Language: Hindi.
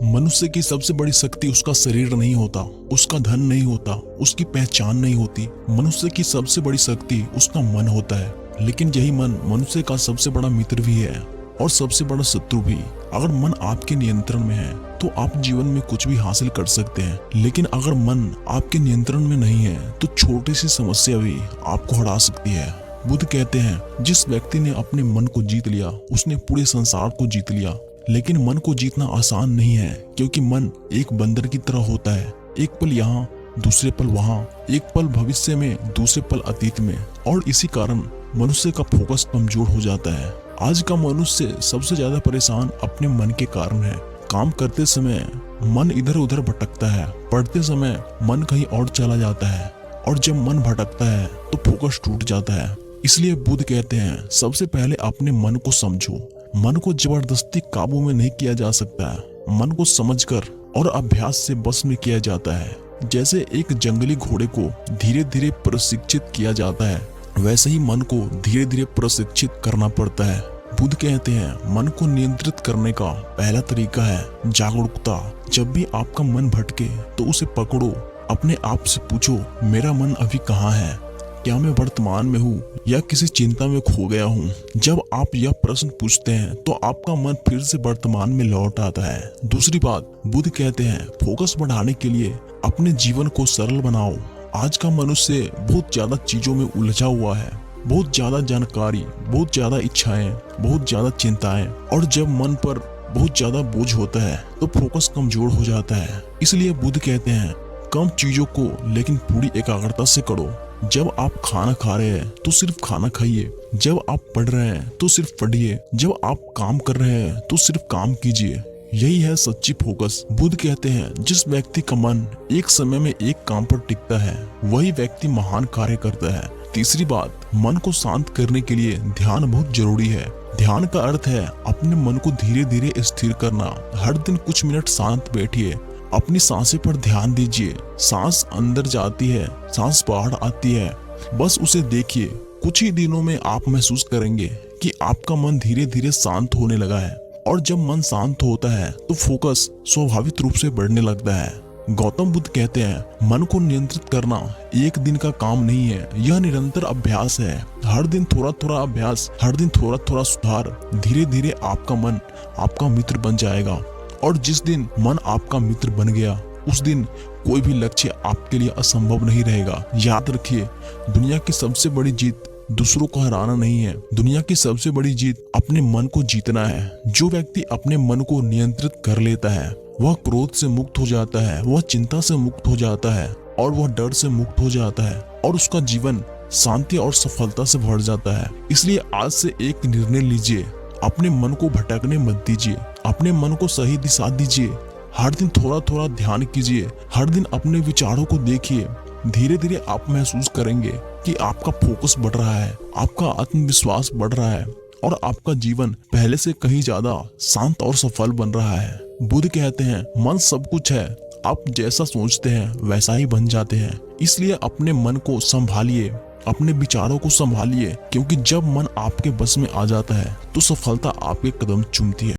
मनुष्य की सबसे बड़ी शक्ति उसका शरीर नहीं होता, उसका धन नहीं होता, उसकी पहचान नहीं होती। मनुष्य की सबसे बड़ी शक्ति उसका मन होता है। लेकिन यही मन मनुष्य का सबसे बड़ा मित्र भी है और सबसे बड़ा शत्रु भी। अगर मन आपके नियंत्रण में है तो आप जीवन में कुछ भी हासिल कर सकते हैं, लेकिन अगर मन आपके नियंत्रण में नहीं है तो छोटी सी समस्या भी आपको हरा सकती है। बुद्ध कहते हैं, जिस व्यक्ति ने अपने मन को जीत लिया उसने पूरे संसार को जीत लिया। लेकिन मन को जीतना आसान नहीं है, क्योंकि मन एक बंदर की तरह होता है। एक पल यहाँ, दूसरे पल वहाँ, एक पल भविष्य में, दूसरे पल अतीत में। और इसी कारण मनुष्य का फोकस कमजोर हो जाता है। आज का मनुष्य सबसे ज्यादा परेशान अपने मन के कारण है। काम करते समय मन इधर उधर भटकता है, पढ़ते समय मन कहीं और चला जाता है, और जब मन भटकता है तो फोकस टूट जाता है। इसलिए बुद्ध कहते हैं, सबसे पहले अपने मन को समझो। मन को जबरदस्ती काबू में नहीं किया जा सकता है। मन को समझकर और अभ्यास से बस में किया जाता है। जैसे एक जंगली घोड़े को धीरे धीरे प्रशिक्षित किया जाता है, वैसे ही मन को धीरे धीरे प्रशिक्षित करना पड़ता है। बुद्ध कहते हैं, मन को नियंत्रित करने का पहला तरीका है जागरूकता। जब भी आपका मन भटके तो उसे पकड़ो। अपने आप से पूछो, मेरा मन अभी कहाँ है? क्या मैं वर्तमान में हूँ या किसी चिंता में खो गया हूँ? जब आप यह प्रश्न पूछते हैं तो आपका मन फिर से वर्तमान में लौट आता है। दूसरी बात, बुद्ध कहते हैं, फोकस बढ़ाने के लिए अपने जीवन को सरल बनाओ। आज का मनुष्य बहुत ज्यादा चीजों में उलझा हुआ है। बहुत ज्यादा जानकारी, बहुत ज्यादा इच्छाएं, बहुत ज्यादा चिंताएं, और जब मन पर बहुत ज्यादा बोझ होता है तो फोकस कमजोर हो जाता है। इसलिए बुद्ध कहते हैं, कम चीजों को लेकिन पूरी एकाग्रता से करो। जब आप खाना खा रहे हैं तो सिर्फ खाना खाइए। जब आप पढ़ रहे हैं तो सिर्फ पढ़िए। जब आप काम कर रहे हैं तो सिर्फ काम कीजिए। यही है सच्ची फोकस। बुद्ध कहते हैं, जिस व्यक्ति का मन एक समय में एक काम पर टिकता है वही व्यक्ति महान कार्य करता है। तीसरी बात, मन को शांत करने के लिए ध्यान बहुत जरूरी है। ध्यान का अर्थ है अपने मन को धीरे धीरे स्थिर करना। हर दिन कुछ मिनट शांत बैठिए, अपनी सांसें पर ध्यान दीजिए। सांस अंदर जाती है, सांस बाहर आती है, बस उसे देखिए। कुछ ही दिनों में आप महसूस करेंगे कि आपका मन धीरे धीरे शांत होने लगा है। और जब मन शांत होता है तो फोकस स्वाभाविक रूप से बढ़ने लगता है। गौतम बुद्ध कहते हैं, मन को नियंत्रित करना एक दिन का काम नहीं है, यह निरंतर अभ्यास है। हर दिन थोड़ा थोड़ा अभ्यास, हर दिन थोड़ा थोड़ा सुधार, धीरे धीरे आपका मन आपका मित्र बन जाएगा। और जिस दिन मन आपका मित्र बन गया उस दिन कोई भी लक्ष्य आपके लिए असंभव नहीं रहेगा। याद रखिए, दुनिया की सबसे बड़ी जीत दूसरों को हराना नहीं है, दुनिया की सबसे बड़ी जीत अपने मन को जीतना है। जो व्यक्ति अपने मन को नियंत्रित कर लेता है वह क्रोध से मुक्त हो जाता है, वह चिंता से मुक्त हो जाता है, और वह डर से मुक्त हो जाता है, और उसका जीवन शांति और सफलता से भर जाता है। इसलिए आज से एक निर्णय लीजिए, अपने मन को भटकने मत दीजिए, अपने मन को सही दिशा दीजिए। हर दिन थोड़ा थोड़ा ध्यान कीजिए, हर दिन अपने विचारों को देखिए। धीरे धीरे आप महसूस करेंगे कि आपका फोकस बढ़ रहा है, आपका आत्मविश्वास बढ़ रहा है, और आपका जीवन पहले से कहीं ज्यादा शांत और सफल बन रहा है। बुद्ध कहते हैं, मन सब कुछ है, आप जैसा सोचते हैं वैसा ही बन जाते हैं। इसलिए अपने मन को संभालिए, अपने विचारों को संभालिए, क्योंकि जब मन आपके बस में आ जाता है तो सफलता आपके कदम चूमती है।